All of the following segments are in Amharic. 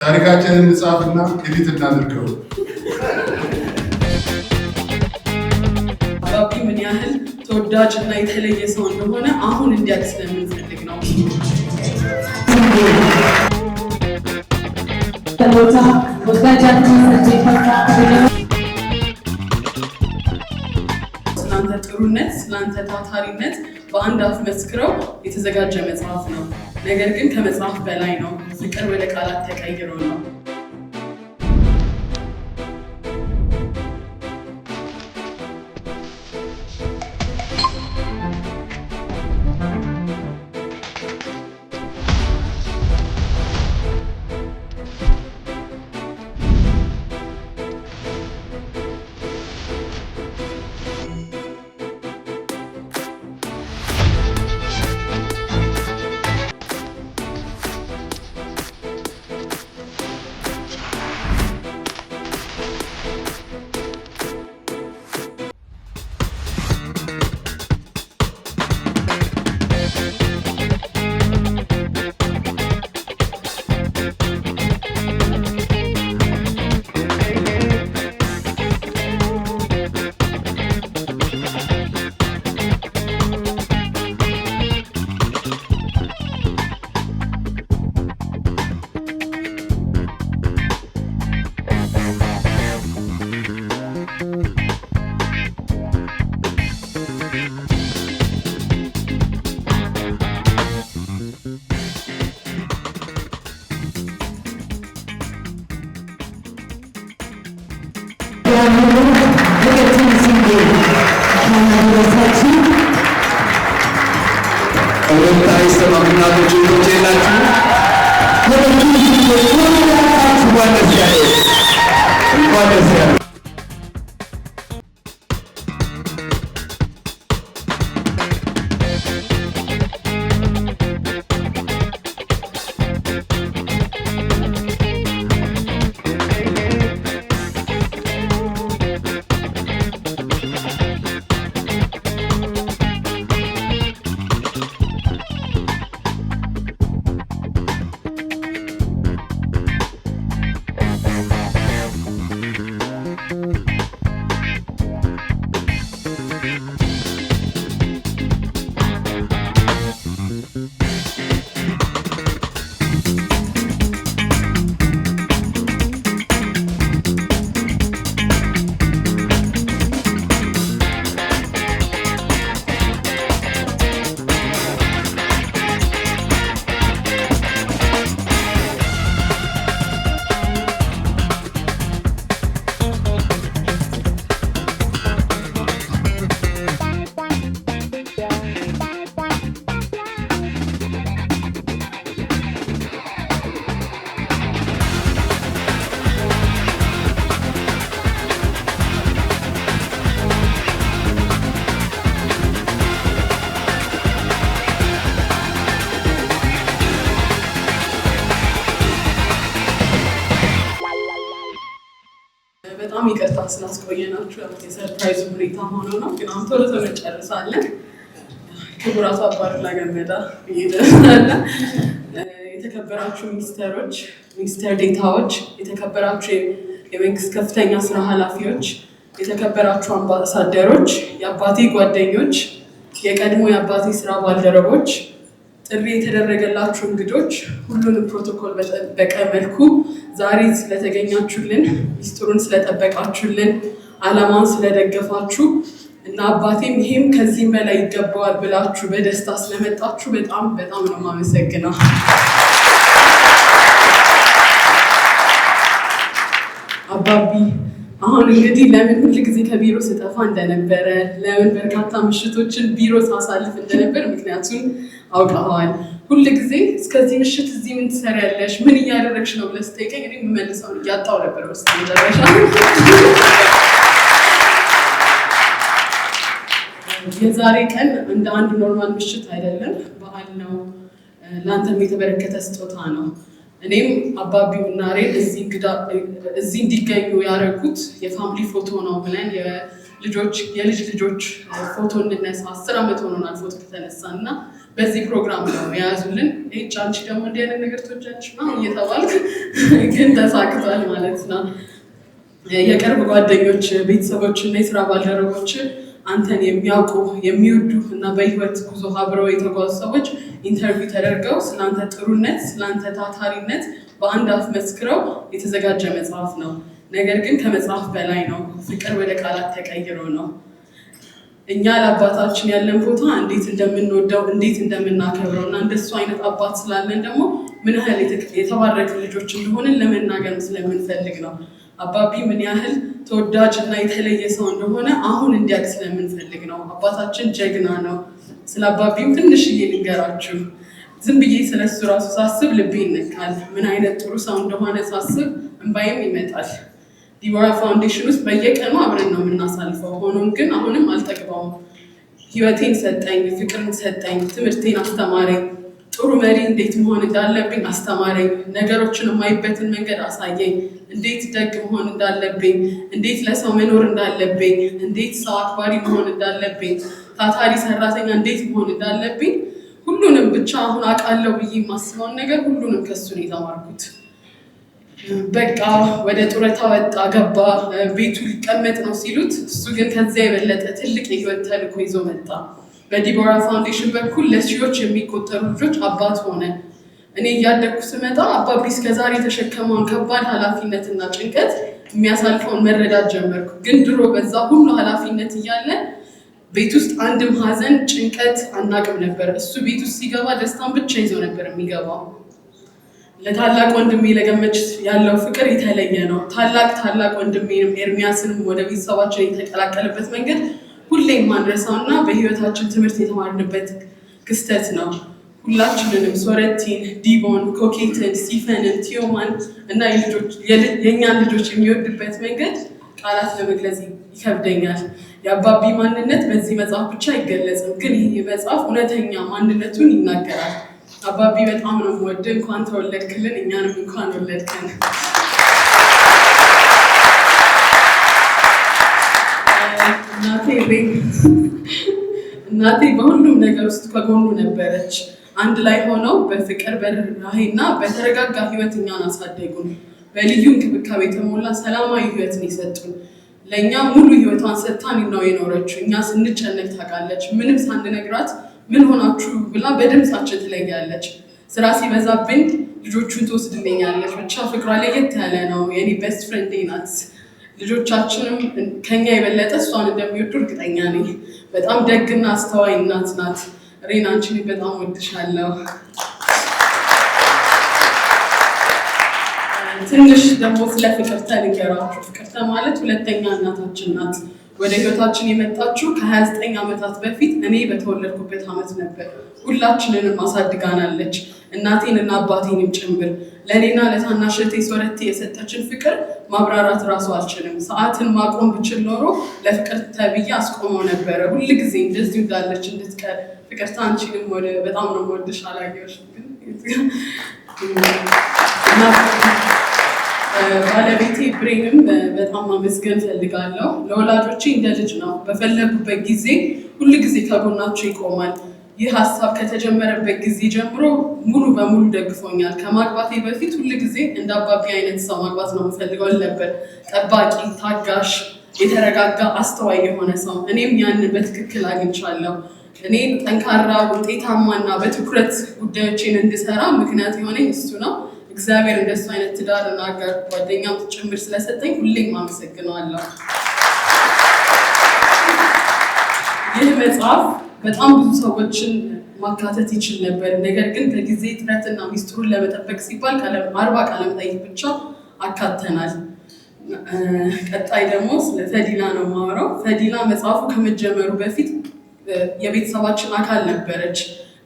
ታሪካችንን እንጻፍና ኤዲት እናድርገው። አባቢ ምን ያህል ተወዳጅና የተለየ ሰው እንደሆነ አሁን እንዲያውቅ ስለምንፈልግ ነው። ስላንተ ጥሩነት፣ ስላንተ ታታሪነት በአንድ አፍ መስክረው የተዘጋጀ መጽሐፍ ነው። ነገር ግን ከመጽሐፍ በላይ ነው። ፍቅር ወደ ቃላት ተቀይሮ ነው። በጣም ይቅርታ ስላስቆየናችሁ። የሰርፕራይዝ ሁኔታ ሆኖ ነው፣ ግን አሁን ቶሎ ቶሎ እንጨርሳለን። ክቡራቱ አባዱላ ገመዳ ይደርሳል። የተከበራችሁ ሚኒስትሮች፣ ሚኒስትር ዴታዎች፣ የተከበራችሁ የመንግስት ከፍተኛ ስራ ኃላፊዎች፣ የተከበራችሁ አምባሳደሮች፣ የአባቴ ጓደኞች፣ የቀድሞ የአባቴ ስራ ባልደረቦች፣ ጥሪ የተደረገላችሁ እንግዶች፣ ሁሉንም ፕሮቶኮል በጠበቀ መልኩ ዛሬ ስለተገኛችሁልን፣ ሚስጥሩን ስለጠበቃችሁልን፣ ዓላማን ስለደገፋችሁ እና አባቴም ይሄም ከዚህም በላይ ይገባዋል ብላችሁ በደስታ ስለመጣችሁ በጣም በጣም ነው የማመሰግነው። አባቢ አሁን እንግዲህ ለምን ሁል ጊዜ ከቢሮ ስጠፋ እንደነበረ፣ ለምን በርካታ ምሽቶችን ቢሮ ሳሳልፍ እንደነበር ምክንያቱም አውቀዋል። ሁል ጊዜ እስከዚህ ምሽት እዚህ ምን ትሰሪያለሽ፣ ምን እያደረግሽ ነው ብለህ ስጠይቀኝ እኔ የምመልሰውን እያጣሁ ነበር። ውስጥ መጨረሻ የዛሬ ቀን እንደ አንድ ኖርማል ምሽት አይደለም፣ በዓል ነው። ለአንተም የተበረከተ ስጦታ ነው። እኔም አባቢ ምናሬ እዚህ እንዲገኙ ያደረጉት የፋሚሊ ፎቶ ነው ብለን የልጅ ልጆች ፎቶ እንነሳ 10 ዓመት ሆኖናል ፎቶ ከተነሳ እና በዚህ ፕሮግራም ነው የያዙልን። አንቺ ደግሞ እንዲህ አይነት ነገር ትወጃለሽ እየተባልክ ግን ተሳክቷል ማለት ነው። የቅርብ ጓደኞች፣ ቤተሰቦች እና የስራ ባልደረቦች አንተን የሚያውቁ የሚወዱ እና በህይወት ጉዞ አብረው የተጓዙ ሰዎች ኢንተርቪው ተደርገው ስለአንተ ጥሩነት፣ ስለአንተ ታታሪነት በአንድ አፍ መስክረው የተዘጋጀ መጽሐፍ ነው። ነገር ግን ከመጽሐፍ በላይ ነው። ፍቅር ወደ ቃላት ተቀይሮ ነው። እኛ ለአባታችን ያለን ቦታ እንዴት እንደምንወደው እንዴት እንደምናከብረው እና እንደሱ አይነት አባት ስላለን ደግሞ ምን ያህል የተባረክ ልጆች እንደሆንን ለመናገር ስለምንፈልግ ነው። አባቢ ምን ያህል ተወዳጅ እና የተለየ ሰው እንደሆነ አሁን እንዲያውቅ ስለምንፈልግ ነው። አባታችን ጀግና ነው። ስለ አባቢም ትንሽዬ ልንገራችሁ። ዝም ብዬ ስለሱ ራሱ ሳስብ ልቤ ይነካል። ምን አይነት ጥሩ ሰው እንደሆነ ሳስብ እንባይም ይመጣል። ዲቦራ ፋውንዴሽን ውስጥ በየቀኑ አብረን ነው የምናሳልፈው። ሆኖም ግን አሁንም አልጠግባውም። ህይወቴን ሰጠኝ፣ ፍቅርን ሰጠኝ፣ ትምህርቴን አስተማረኝ፣ ጥሩ መሪ እንዴት መሆን እንዳለብኝ አስተማረኝ፣ ነገሮችን የማይበትን መንገድ አሳየኝ፣ እንዴት ደግ መሆን እንዳለብኝ፣ እንዴት ለሰው መኖር እንዳለብኝ፣ እንዴት ሰው አክባሪ መሆን እንዳለብኝ፣ ታታሪ ሰራተኛ እንዴት መሆን እንዳለብኝ፣ ሁሉንም ብቻ አሁን አውቃለሁ ብዬ የማስበውን ነገር ሁሉንም ከሱ ነው የተማርኩት። በቃ ወደ ጡረታ ወጣ ገባ፣ ቤቱ ሊቀመጥ ነው ሲሉት እሱ ግን ከዚያ የበለጠ ትልቅ የህይወት ተልዕኮ ይዞ መጣ። በዲቦራ ፋውንዴሽን በኩል ለሺዎች የሚቆጠሩ ልጆች አባት ሆነ። እኔ እያደግኩ ስመጣ አባቢ እስከዛሬ የተሸከመውን ከባድ ኃላፊነትና ጭንቀት የሚያሳልፈውን መረዳት ጀመርኩ። ግን ድሮ በዛ ሁሉ ኃላፊነት እያለ ቤት ውስጥ አንድም ሀዘን፣ ጭንቀት አናቅም ነበር። እሱ ቤት ውስጥ ሲገባ ደስታን ብቻ ይዞ ነበር የሚገባው። ለታላቅ ወንድሜ ለገመች ያለው ፍቅር የተለየ ነው። ታላቅ ወንድሜንም ኤርሚያስንም ወደ ቤተሰባችን የተቀላቀለበት መንገድ ሁሌም ማድረሳውና በህይወታችን ትምህርት የተማርንበት ክስተት ነው። ሁላችንንም ሶረቲን፣ ዲቦን፣ ኮኬትን፣ ሲፈንን፣ ቲዮማን እና የእኛን ልጆች የሚወድበት መንገድ ቃላት ለመግለጽ ይከብደኛል። የአባቢ ማንነት በዚህ መጽሐፍ ብቻ አይገለጽም፣ ግን ይህ መጽሐፍ እውነተኛ ማንነቱን ይናገራል። አባቢ በጣም ነው የምወድህ። እንኳን ተወለድክልን፣ እኛንም እንኳን ወለድከን። እናቴ በሁሉም ነገር ውስጥ ከጎኑ ነበረች። አንድ ላይ ሆነው በፍቅር በርህራሄና በተረጋጋ ህይወት እኛን አሳደጉን። በልዩ እንክብካቤ የተሞላ ሰላማዊ ህይወትን ይሰጡን። ለእኛ ሙሉ ህይወቷን ሰጥታን ነው የኖረችው። እኛ ስንጨነቅ ታውቃለች። ምንም ሳንነግራት ምን ሆናችሁ ብላ በድምፃችን ትለያለች። ስራ ሲበዛብኝ ልጆቹን ትወስድልኛለች። ብቻ ፍቅሯ ለየት ያለ ነው። የኔ ቤስት ፍሬንድ ናት። ልጆቻችንም ከኛ የበለጠ እሷን እንደሚወዱ እርግጠኛ ነኝ። በጣም ደግና አስተዋይ እናት ናት። ሬን አንቺን በጣም ወድሻለሁ። ትንሽ ደግሞ ስለ ፍቅርተ ልንገራችሁ። ፍቅርተ ማለት ሁለተኛ እናታችን ናት። ወደ ህይወታችን የመጣችው ከ29 ዓመታት በፊት እኔ በተወለድኩበት ዓመት ነበር። ሁላችንንም አሳድጋናለች፣ እናቴንና አባቴንም ጭምር። ለእኔና ለታናሽ እህቴ ሶረቴ የሰጠችን ፍቅር ማብራራት እራሱ አልችልም። ሰዓትን ማቆም ብችል ኖሮ ለፍቅርተ ብዬ አስቆመው ነበረ። ሁል ጊዜ እንደዚሁ እንዳለች እንድትቀር። ፍቅርተ አንቺንም በጣም ነው የምወድሽ። አላየሁሽም ግን ባለቤቴ ብሬንም በጣም ማመስገን ፈልጋለሁ። ለወላጆቼ እንደ ልጅ ነው። በፈለጉበት ጊዜ ሁል ጊዜ ከጎናቸው ይቆማል። ይህ ሀሳብ ከተጀመረበት ጊዜ ጀምሮ ሙሉ በሙሉ ደግፎኛል። ከማግባቴ በፊት ሁል ጊዜ እንደ አባቢ አይነት ሰው ማግባት ነው የምፈልገው ነበር። ጠባቂ፣ ታጋሽ፣ የተረጋጋ፣ አስተዋይ የሆነ ሰው። እኔም ያንን በትክክል አግኝቻለሁ። እኔን ጠንካራ፣ ውጤታማና በትኩረት ጉዳዮችን እንድሰራ ምክንያት የሆነኝ እሱ ነው። እግዚአብሔር እንደሱ አይነት ትዳርና አጋር ጓደኛም ጭምር ስለሰጠኝ ሁሌም አመሰግነዋለሁ። ይህ መጽሐፍ በጣም ብዙ ሰዎችን ማካተት ይችል ነበር። ነገር ግን ከጊዜ ጥረትና ሚስጥሩን ለመጠበቅ ሲባል 40 ቃለ መጠይቅ ብቻ አካተናል። ቀጣይ ደግሞ ስለ ፈዲላ ነው የማወራው። ፈዲላ መጽሐፉ ከመጀመሩ በፊት የቤተሰባችን አካል ነበረች።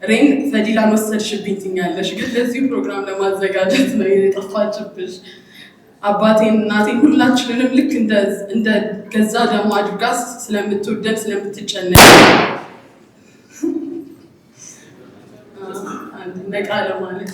ሬን ፈዲላን ወሰድሽብኝ ትኛለሽ፣ ግን ለዚህ ፕሮግራም ለማዘጋጀት ነው የጠፋችብሽ። አባቴን እናቴን ሁላችንንም ልክ እንደ ገዛ ደግሞ አድርጋ ስለምትወደን ስለምትጨነቅ ነቃ ለማለት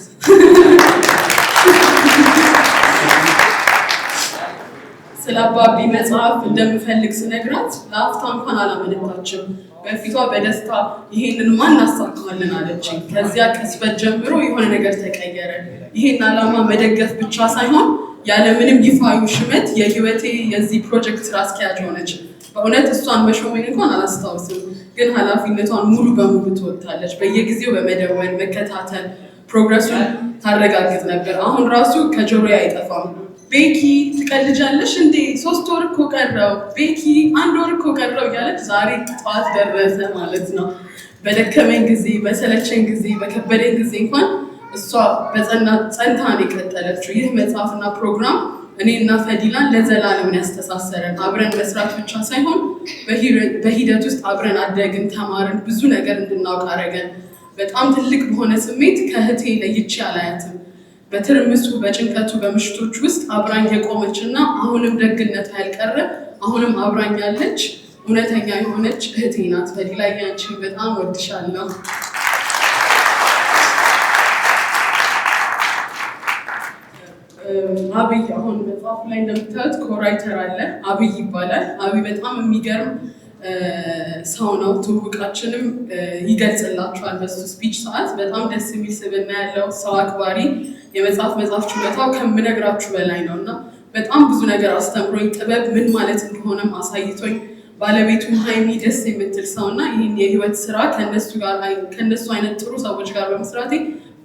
ስለ አባቢ መጽሐፍ እንደምፈልግ ስነግራት ለአፍታ እንኳን አላመነታችም። በፊቷ በደስታ ይሄንን ማን አሳካለን አለችኝ። ከዚያ ቅጽበት ጀምሮ የሆነ ነገር ተቀየረ። ይሄን ዓላማ መደገፍ ብቻ ሳይሆን ያለምንም ይፋዊ ሹመት የህይወቴ የዚህ ፕሮጀክት ስራ አስኪያጅ ሆነች። በእውነት እሷን መሾመኝ እንኳን አላስታውስም፣ ግን ኃላፊነቷን ሙሉ በሙሉ ትወጣለች። በየጊዜው በመደወል መከታተል ፕሮግረሱን ታረጋግጥ ነበር። አሁን ራሱ ከጆሮዬ አይጠፋም። ቤኪ ትቀልጃለሽ እንዴ? 3 ወር እኮ ቀረው፣ ቤኪ 1 ወር እኮ ቀረው እያለች ዛሬ ጠዋት ደረሰ ማለት ነው። በደከመኝ ጊዜ፣ በሰለቸኝ ጊዜ፣ በከበደኝ ጊዜ እንኳን እሷ ጸንታን የቀጠለችው። ይህ መጽሐፍና ፕሮግራም እኔና ፈዲላን ለዘላለም ያስተሳሰረን። አብረን መስራት ብቻ ሳይሆን በሂደት ውስጥ አብረን አደግን፣ ተማርን፣ ብዙ ነገር እንድናውቅ አደረገን። በጣም ትልቅ በሆነ ስሜት ከእህቴ ለይቼ አላያትም። በትርምሱ፣ በጭንቀቱ፣ በምሽቶች ውስጥ አብራኝ የቆመችና አሁንም ደግነቷ ያልቀረ አሁንም አብራኝ ያለች እውነተኛ የሆነች እህቴ ናት። ፈዲላ አንቺን በጣም ወድሻለሁ። አብይ አሁን መጽሐፉ ላይ እንደምታዩት ኮራይተር አለ፣ አብይ ይባላል። አብይ በጣም የሚገርም ሰው ነው። ትውውቃችንም ይገልጽላችኋል በሱ ስፒች ሰዓት። በጣም ደስ የሚል ስብዕና ያለው ሰው አክባሪ፣ የመጽሐፍ ችሎታው ከምነግራችሁ በላይ ነው እና በጣም ብዙ ነገር አስተምሮኝ ጥበብ ምን ማለት እንደሆነም አሳይቶኝ፣ ባለቤቱም ሀይሚ ደስ የምትል ሰው እና ይህን የህይወት ስራ ከነሱ አይነት ጥሩ ሰዎች ጋር በመስራቴ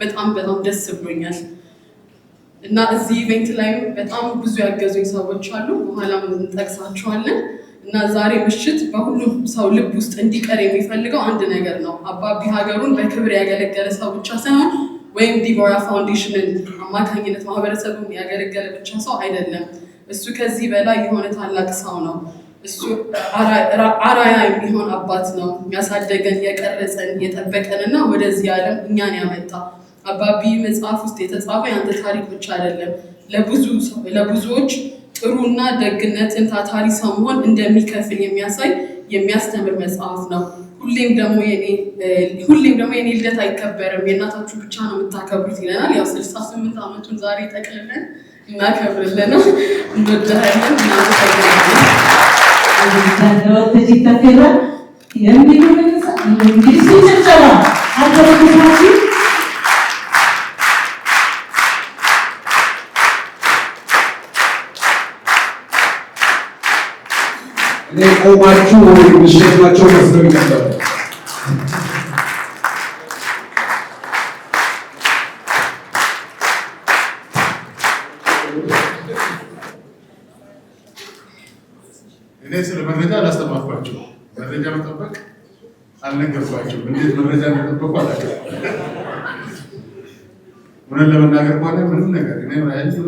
በጣም ደስ ብሎኛል። እና እዚህ ኢቨንት ላይም በጣም ብዙ ያገዙኝ ሰዎች አሉ፣ በኋላም እንጠቅሳቸዋለን። እና ዛሬ ምሽት በሁሉም ሰው ልብ ውስጥ እንዲቀር የሚፈልገው አንድ ነገር ነው። አባቢ ሀገሩን በክብር ያገለገለ ሰው ብቻ ሳይሆን ወይም ዲቦራ ፋውንዴሽንን አማካኝነት ማህበረሰቡን ያገለገለ ብቻ ሰው አይደለም። እሱ ከዚህ በላይ የሆነ ታላቅ ሰው ነው። እሱ አራያ የሚሆን አባት ነው። የሚያሳደገን፣ የቀረጸን፣ የጠበቀንና ወደዚህ ዓለም እኛን ያመጣ። አባቢ መጽሐፍ ውስጥ የተጻፈ የአንተ ታሪክ ብቻ አይደለም፣ ለብዙዎች ጥሩና ደግነትን፣ ታታሪ ሰው መሆን እንደሚከፍል የሚያሳይ የሚያስተምር መጽሐፍ ነው። ሁሌም ደግሞ የኔ ልደት አይከበርም፣ የእናታችሁ ብቻ ነው የምታከብሩት ይለናል። ያው 68 ዓመቱን ዛሬ ጠቅልለን እናከብርለን። እንወዳለን። ቆማችሁ ምሽታቸው መስለው ይቀጥላል። እኔ ስለ መረጃ አላስተማርኳቸው፣ መረጃ መጠበቅ አልነገርኳቸው። እንዴት መረጃ እንደጠበቁ አላውቅም። እውነት ለመናገር ከሆነ ምንም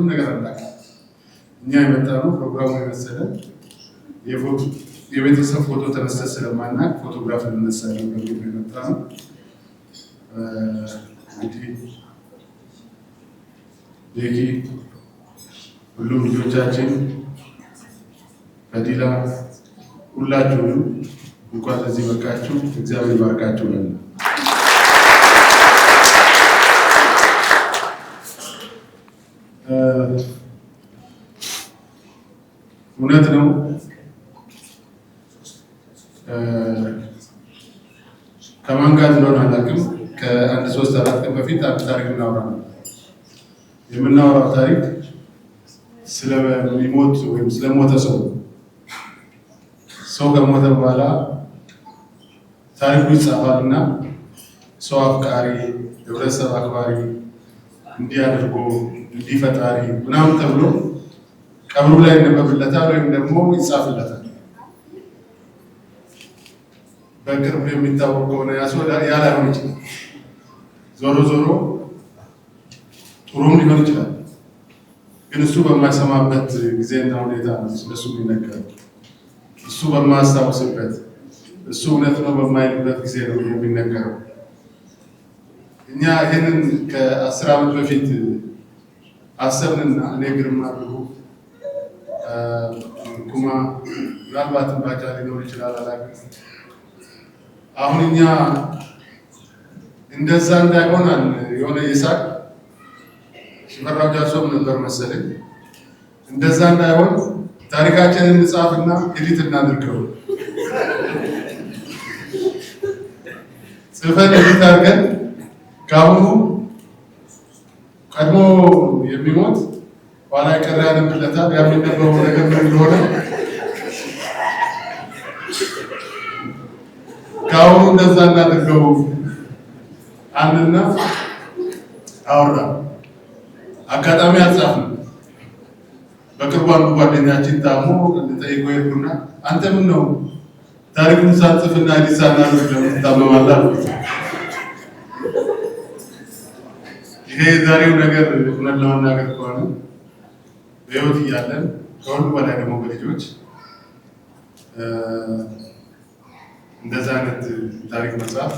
ነገር አላውቅም። እኛ የመጣነው ፕሮግራሙ የመሰለን የቤተሰብ ፎቶ ተነስተን ስለማናውቅ ፎቶግራፍ እንነሳለን በሚል የመጣ ነው። እንግዲህ ቤኪ፣ ሁሉም ልጆቻችን፣ ፈዲላ፣ ሁላችሁንም እንኳን ለዚህ በቃችሁ፣ እግዚአብሔር ይባርካችሁ ነን። እውነት ነው። ከማን ጋር እንደሆነ አላውቅም። ከአንድ 3-4 ቀን በፊት አንድ ታሪክ እናወራ ነው። የምናወራው ታሪክ ስለሚሞት ወይም ስለሞተ ሰው ከሞተ በኋላ ታሪኩ ይጻፋል እና ሰው አፍቃሪ፣ ህብረተሰብ አክባሪ፣ እንዲያደርጎ እንዲፈጣሪ ምናምን ተብሎ ቀብሩ ላይ ይነበብለታል ወይም ደግሞ ይጻፍለታል። በቅርብ የሚታወቅ ከሆነ ያላይሆን ይችላል። ዞሮ ጥሩም ሊሆን ይችላል። ግን እሱ በማይሰማበት ጊዜና ሁኔታ ነው ስለሱ የሚነገረው። እሱ በማያስታውስበት፣ እሱ እውነት ነው በማይልበት ጊዜ ነው የሚነገረው። እኛ ይህንን ከ10 ዓመት በፊት አሰብንና እኔ ግርማ አድርጉ ኩማ ምናልባትም ባጫ ሊኖር ይችላል አላውቅም። አሁን እኛ እንደዛ እንዳይሆናል የሆነ ይሳቅ ሽፈራው ጃሶም ነበር መሰለኝ። እንደዛ እንዳይሆን ታሪካችንን እንጻፍና ኤዲት እናድርገው። ጽፈን እንድታርገን ካሁኑ ቀድሞ የሚሞት ኋላ ቀር ያለበታል የሚነበበው ነገር ምን እንደሆነ ካሁኑ እንደዛ እናድርገው አንድና አውራ አጋጣሚ አልጻፍንም። በቅርቡ አንዱ ጓደኛችን ታሞ ጠይቆ ሄድኩና አንተ ምን ነው ታሪኩን ሳትጽፍና ዲሳና ለምን ታመማለህ? ይሄ ዛሬው ነገር እውነት ለመናገር ከሆነ በሕይወት እያለን ከሁሉ በላይ ደግሞ በልጆች እንደዛ አይነት ታሪክ መጽሐፍ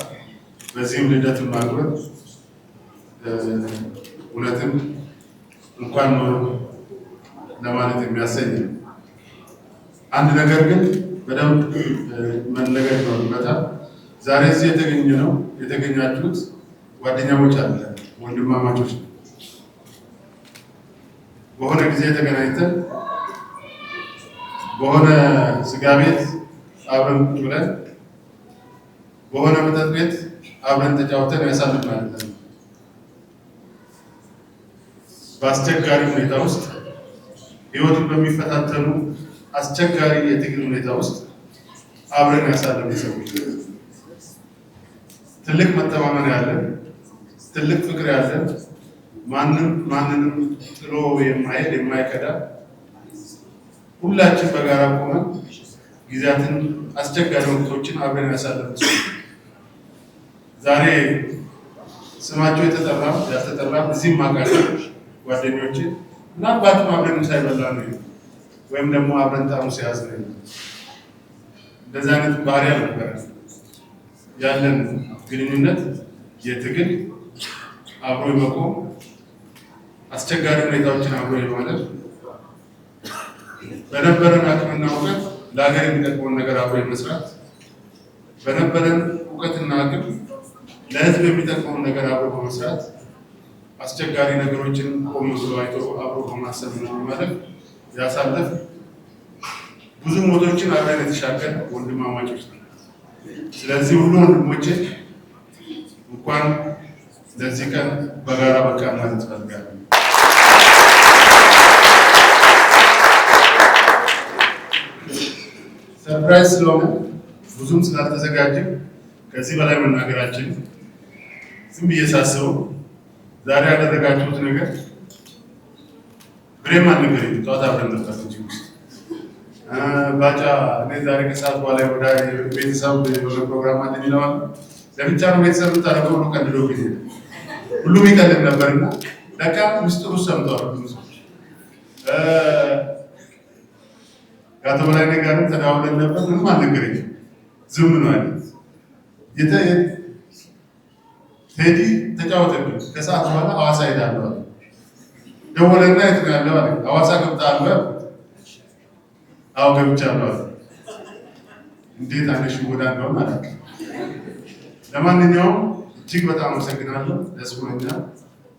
በዚህም ልደትን ማክበር እውነትም እንኳን ለማለት የሚያሰኝ ነው። አንድ ነገር ግን በደንብ መነገር ይኖርበታል። ዛሬ እዚህ የተገኛችሁት ጓደኛሞች አለ ወንድማማቾች ነው። በሆነ ጊዜ ተገናኝተን በሆነ ስጋ ቤት አብረን ብለን በሆነ መጠጥ ቤት አብረን ተጫውተን ያሳልፍናል። በአስቸጋሪ ሁኔታ ውስጥ ህይወትን በሚፈታተኑ አስቸጋሪ የትግል ሁኔታ ውስጥ አብረን ያሳለፍን ሰዎች ትልቅ መተማመን ያለን ትልቅ ፍቅር ያለን ማንንም ጥሎ የማይሄድ የማይከዳ ሁላችን በጋራ ቆመን ጊዜያትን አስቸጋሪ ወቅቶችን አብረን ያሳለፍን ሰዎች ዛሬ ስማቸው የተጠራ ያልተጠራ እዚህም ማቃቸው ጓደኞቼ ምናልባትም አብረን ሳይበላ ነው ወይም ደግሞ አብረን ጣሙስ ያዝ ነው እንደዚህ አይነት ባህሪ አልነበረ። ያለን ግንኙነት የትግል አብሮ የመቆም አስቸጋሪ ሁኔታዎችን አብሮ የማለፍ በነበረን አቅምና እውቀት ለሀገር የሚጠቅመውን ነገር አብሮ የመስራት በነበረን እውቀትና አቅም ለህዝብ የሚጠቅመውን ነገር አብሮ በመስራት አስቸጋሪ ነገሮችን ቆም ብሎ አይቶ አብሮ በማሰብ ነው ማለት ያሳለፍ ብዙ ሞቶችን አብረን የተሻገር ወንድማማቾች ነው። ስለዚህ ሁሉ ወንድሞቼ እንኳን ለዚህ ቀን በጋራ በቃ ማለት ፈልጋለሁ። ሰርፕራይዝ ስለሆነ ብዙም ስላልተዘጋጀ ከዚህ በላይ መናገራችን ዝም ብዬ ሳስበው ዛሬ ያደረጋችሁት ነገር ብሬም አልነገረኝ ጠዋት አብረን ነበር እንጂ ባጫ እኔ ዛሬ ከሰዓት በኋላ ወደ ቤተሰብ ፕሮግራም አለ ይለዋል። ለብቻ ነው ቤተሰብ ታረገው ነው ቀንዶ ቢሄ ሁሉም ይቀልም ነበርና ለካ ምስጢሩ ሰምቷል። ጋቶ በላይ ነገርም ተዳውለን ነበር ምንም አልነገረኝ ዝም ነው አለ ቴዲ ተጫወተብኝ። ከሰዓት በኋላ ሐዋሳ ሄዳለሁ አለ። ደወለና የት ነው ያለው አለ። ሐዋሳ ገብተሃል አለ። አዎ ገብቻለሁ አለ። እንዴት አነሽ ወዳ ነው ማለት ለማንኛውም እጅግ በጣም አመሰግናለሁ። ደስ ብሎኛል፣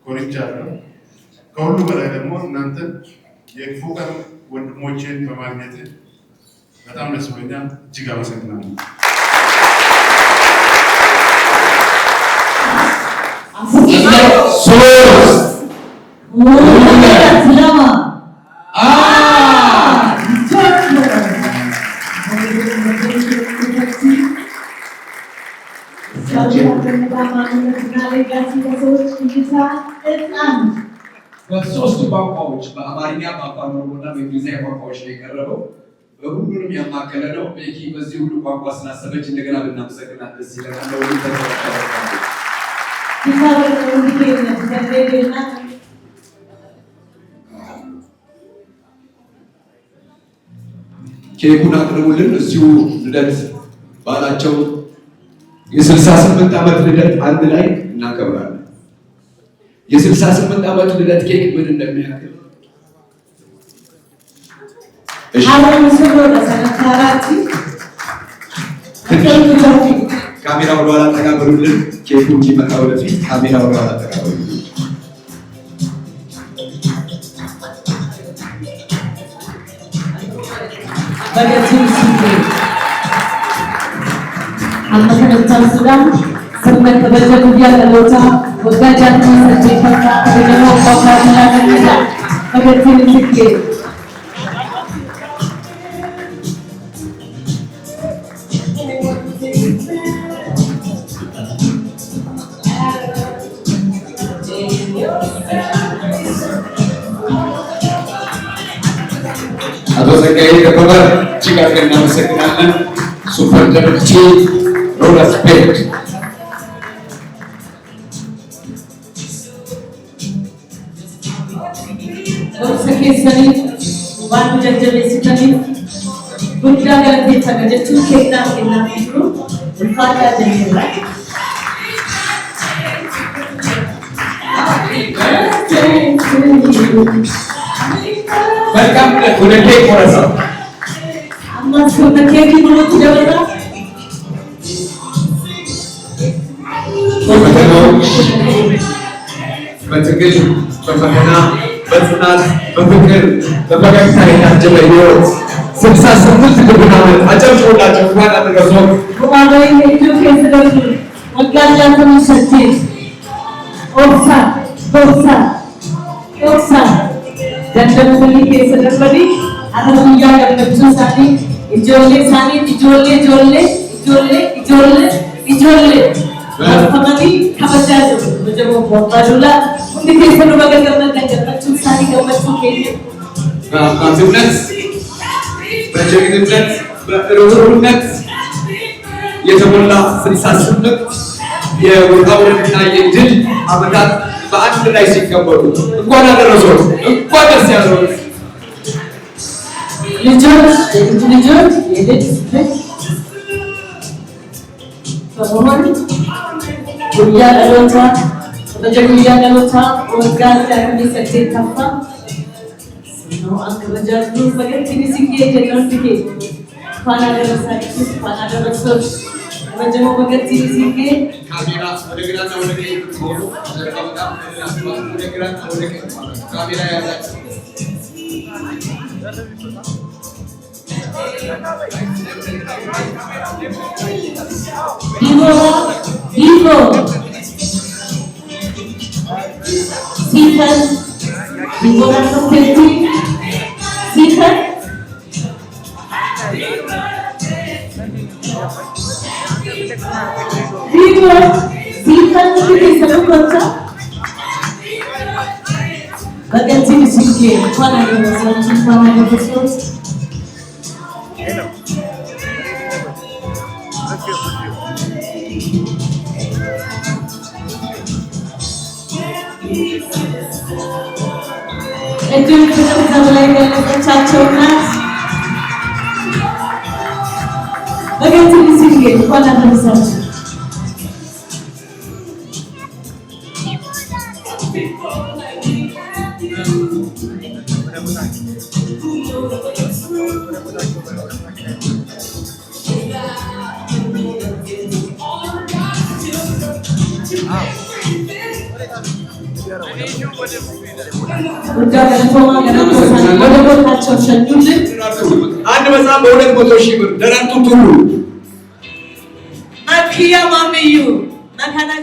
ኮርቻለሁ። ከሁሉ በላይ ደግሞ እናንተን የክፉ ቀን ወንድሞቼን በማግኘት በጣም ደስ ብሎኛል። እጅግ አመሰግናለሁ። በሶስቱ ቋንቋዎች በአማርኛ፣ በአፋን ኦሮሞና በእንግሊዝኛ ቋንቋዎች ላይ የቀረበው በሁሉንም ያማከለ ነው። ቤኪ በዚህ ሁሉ ቋንቋ ስላሰበች እንደገና ብናመሰግናት ደስ ይለናል። ኬኩን አቅርቡልን። እዚሁ ልደት ባላቸው የ68 ዓመት ልደት አንድ ላይ እናከብራለን። የ68 ዓመት ልደት ኬክ ምን እንደሚያክል ካሜራ ወደኋላ ተቀበሉልን። ኬኩ እንዲመጣ ወደፊት ካሜራ ወደኋላ ተቀበሉልን። Sudah Sirna kabaja guyyaa dhalootaa waggaa 68ffaa kabajamoo Abbaa Duulaa Gammadaa Magartiin Fiqee. Atau sebagai kabar jika kena bersekenalan super energi roller speed. Sekali sekali, wanita jadi sekali. Bukan kalau kita kerja tu kita itu berfakta jadi lah. Welcome to the cake for us. Amma sudah cake dulu tidak ada. በትግል በፈተና በጽናት በፍቅር በፈገግታ የታጀበ ሕይወት 68 ግብና ዓመት አጨብጭቡላቸው። እንኳን አደረሱ። Bukanlah itu kesedaran. Makanya kami sedih. Oksa. Dan kembali kesedaran tadi. Ada punya yang betul sani. Ijole. Kembali kabar macam apa dulu. Mungkin kesedaran bagaimana dengan betul sani betul kini. በአባትነት በጀግንነት በርኅሩህነት የተሞላ 68 የውጣ ውረድና የድል ዓመታት በአንድ ላይ ሲከበሩ እንኳን አደረሶት፣ እንኳን ደስ ያለዎት። ልጆች የልጅ በመሆን ጉያ ለሎታ በጀጉያ ለሎታ ወጋዝ ያከኒ ሰክቴ ተፋ ነው አንከበጃጁ በገትኒ ሲጌ ጀነን ሲጌ ፋና ደረሳችሁ ፋና ደረሰች በጀሞ በገትኒ ሲጌ ካሜራ ወደ ግራና ወደ ቀኝ ሆኖ ተቀምጣ ወደ ግራና ወደ ቀኝ ካሜራ ያዛችሁ Vivo Sifan Vivo Rasa Peti Sifan Vivo Sifan Peti Salam Kota Bagian sini sikit Kuala ada masalah Kuala ada masalah Itu kita mulai dengan cacat nas. Bagian sini sikit, kuala ada masalah. Udah semua kena pesan. Boleh kacau senyum. አንድ መጽሐፍ በ200,000 ብር ደራርቱ ቱሉ Makia mamiyu. Makana